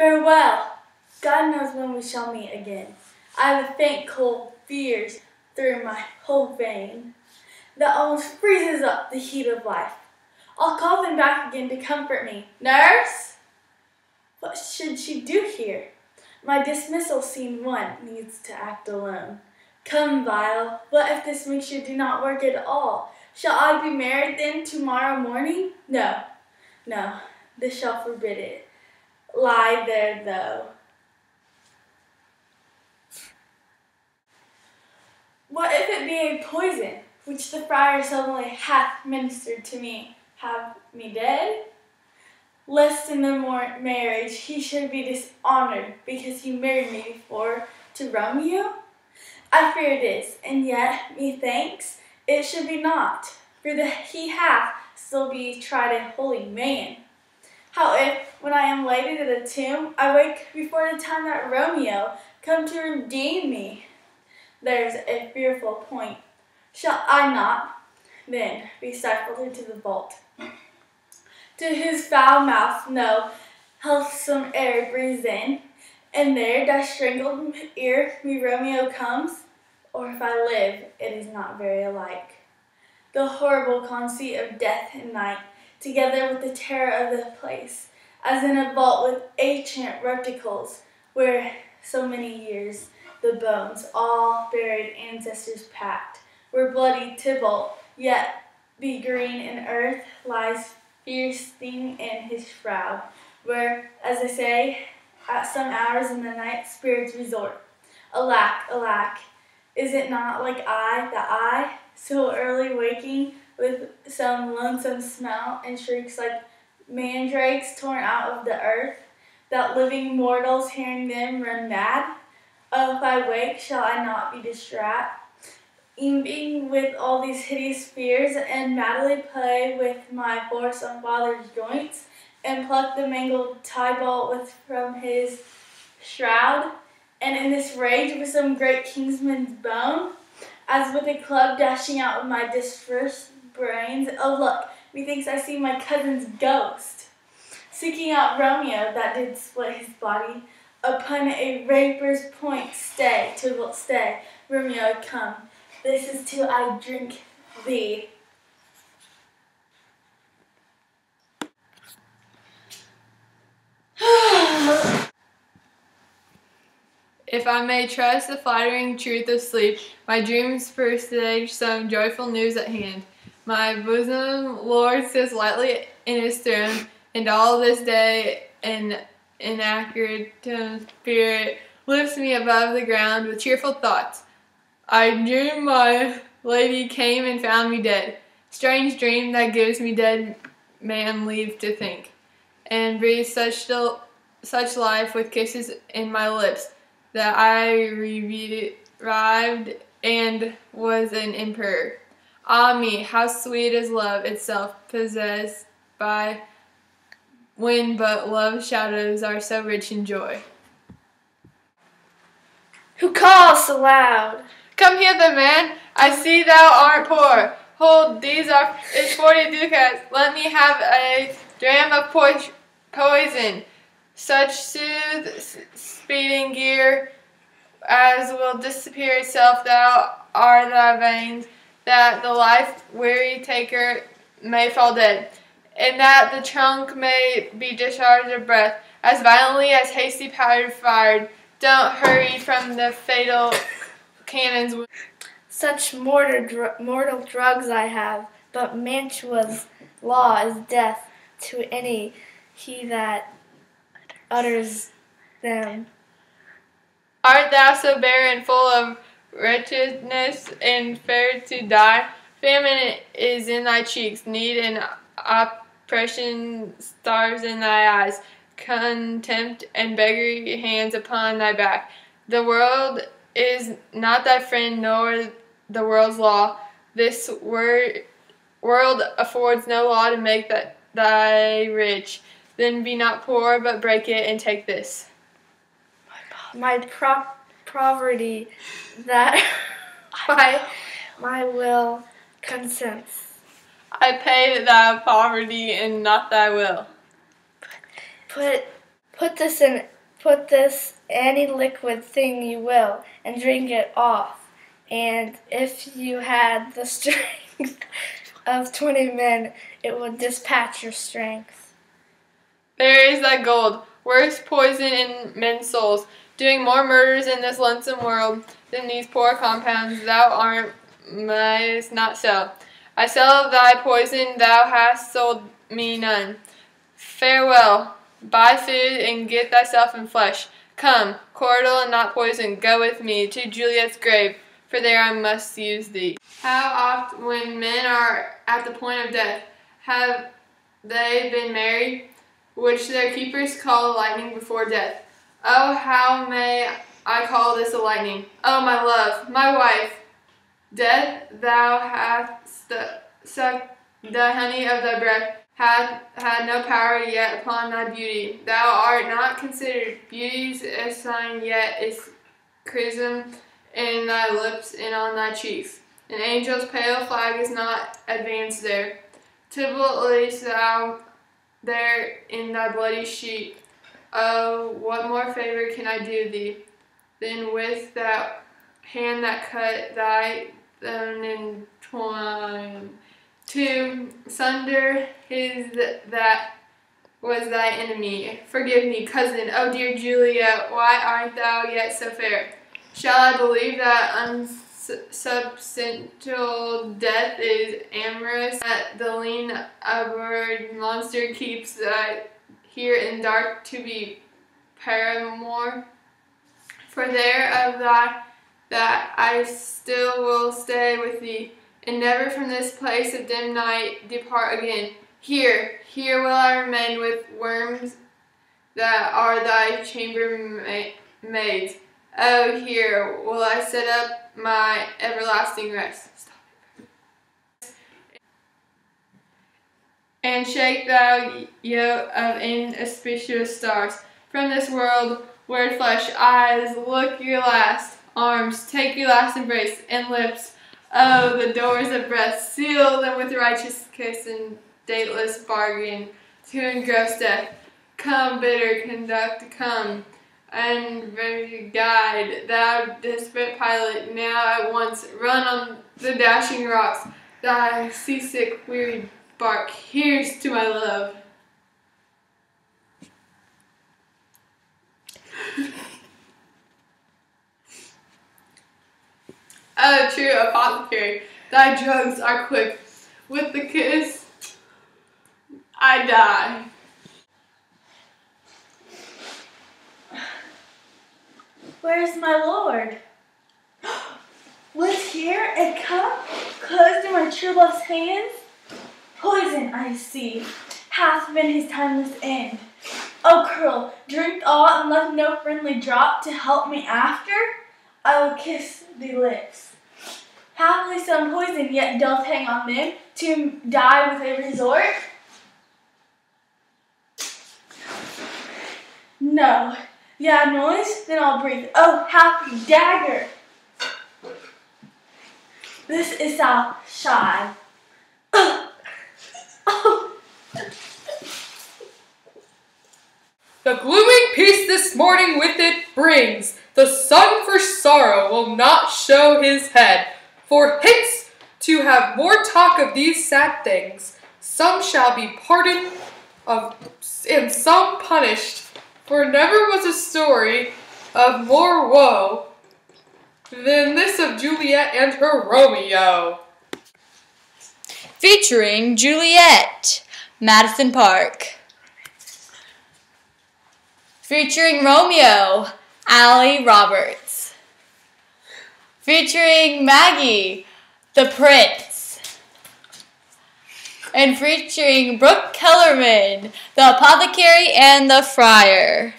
Farewell. God knows when we shall meet again. I have a faint cold fears through my whole vein that almost freezes up the heat of life. I'll call them back again to comfort me. Nurse? What should she do here? My dismissal scene one needs to act alone. Come, Vile, what if this mixture do not work at all? Shall I be married then tomorrow morning? No, this shall forbid it. Lie there, though. What if it be a poison, which the friar suddenly hath ministered to me, have me dead? Lest in the marriage he should be dishonored, because he married me before to Romeo? I fear it is, and yet, methinks, it should be not, for he hath still be tried a holy man. How if, when I am laid in the tomb, I wake before the time that Romeo come to redeem me? There's a fearful point. Shall I not, then, be stifled into the vault, to whose foul mouth no healthsome air breathes in, and there die strangled ere me Romeo comes? Or if I live, it is not very alike. The horrible conceit of death and night, together with the terror of the place, as in a vault with ancient reticles, where so many years the bones, all buried ancestors packed, where bloody Tybalt, yet be green in earth, lies feasting in his shroud, where, as they say, at some hours in the night spirits resort. Alack, alack, is it not like that I, so early waking with some lonesome smell and shrieks like mandrakes torn out of the earth, that living mortals hearing them run mad? Oh, if I wake, shall I not be distraught, ebbing with all these hideous fears, and madly play with my forlorn father's joints, and pluck the mangled Tybalt from his shroud, and in this rage with some great kinsman's bone, as with a club dashing out of my dispersed brains? Oh, look, methinks I see my cousin's ghost, seeking out Romeo that did split his body upon a raper's point. Stay, Tybalt, stay, Romeo, come. This is till I drink thee. If I may trust the flattering truth of sleep, my dreams presage some joyful news at hand. My bosom Lord sits lightly in his throne, and all this day an inaccurate spirit lifts me above the ground with cheerful thoughts. I dream my lady came and found me dead. Strange dream that gives me dead man leave to think, and breathes such life with kisses in my lips, that I revived and was an emperor. Ah me, how sweet is love itself, possessed by when but love's shadows are so rich in joy. Who calls so loud? Come hither, man. I see thou art poor. Hold, is 40 ducats. Let me have a dram of poison, such speeding gear as will disappear itself thou are thy veins, that the life-weary taker may fall dead, and that the trunk may be discharged of breath as violently as hasty powder fired. Don't hurry from the fatal cannons. Such mortal drugs I have, but Mantua's law is death to any he that utters them. Art thou so bare and full of wretchedness and fair to die? Famine is in thy cheeks, need and oppression starves in thy eyes, contempt and beggary hands upon thy back. The world is not thy friend, nor the world's law. This world affords no law to make thy rich. Then be not poor, but break it and take this. My poverty that my will consents. I pay thy poverty and not thy will. Put this any liquid thing you will, and drink it off. And if you had the strength of 20 men, it would dispatch your strength. There is thy gold, worst poison in men's souls, doing more murders in this lonesome world than these poor compounds. Thou art mayest not sell. I sell thy poison, thou hast sold me none. Farewell, buy food and get thyself in flesh. Come, cordial and not poison, go with me to Juliet's grave, for there I must use thee. How oft when men are at the point of death, have they been married, which their keepers call a lightning before death. Oh, how may I call this a lightning? Oh, my love, my wife, death, thou hast sucked the honey of thy breath, had no power yet upon thy beauty. Thou art not considered. Beauty's a sign yet is chrism in thy lips and on thy cheeks. An angel's pale flag is not advanced there. Tybalt lays thou there in thy bloody sheet. Oh, what more favor can I do thee, than with that hand that cut thy thorn in twine, to sunder his that was thy enemy. Forgive me, cousin, oh dear Juliet, why art thou yet so fair? Shall I believe that unsubstantial death is amorous, that the lean upward monster keeps here in dark to be paramour? For there of thy that I still will stay with thee, and never from this place of dim night depart again. Here will I remain with worms that are thy chambermaids. Oh, here will I set up my everlasting rest. And shake thou yoke of inauspicious stars. From this world, word flesh, eyes, look your last. Arms, take your last embrace. And lips, oh, the doors of breath, seal them with righteous kiss and dateless bargain to engross death. Come, bitter conduct, come, and guide, thou desperate pilot, now at once run on the dashing rocks, thy seasick, wearied bark. Here's to my love. Oh, true apothecary, thy drugs are quick. With the kiss, I die. Where's my lord? Was here a cup closed in my true love's hands? Poison, I see, hath been his timeless end. O cruel, drink all and left no friendly drop to help me after? I will kiss the lips. Haply some poison yet doth hang on them to die with a resort? No. Yeah, noise? Then I'll breathe. Oh, happy dagger! This is thou shy. The glooming peace this morning with it brings. The sun for sorrow will not show his head. For hence to have more talk of these sad things, some shall be pardoned and some punished. For never was a story of more woe than this of Juliet and her Romeo. Featuring Juliet, Madison Park. Featuring Romeo, Allie Roberts. Featuring Maggie, the Prince. And featuring Brooke Kellerman, the Apothecary and the Friar.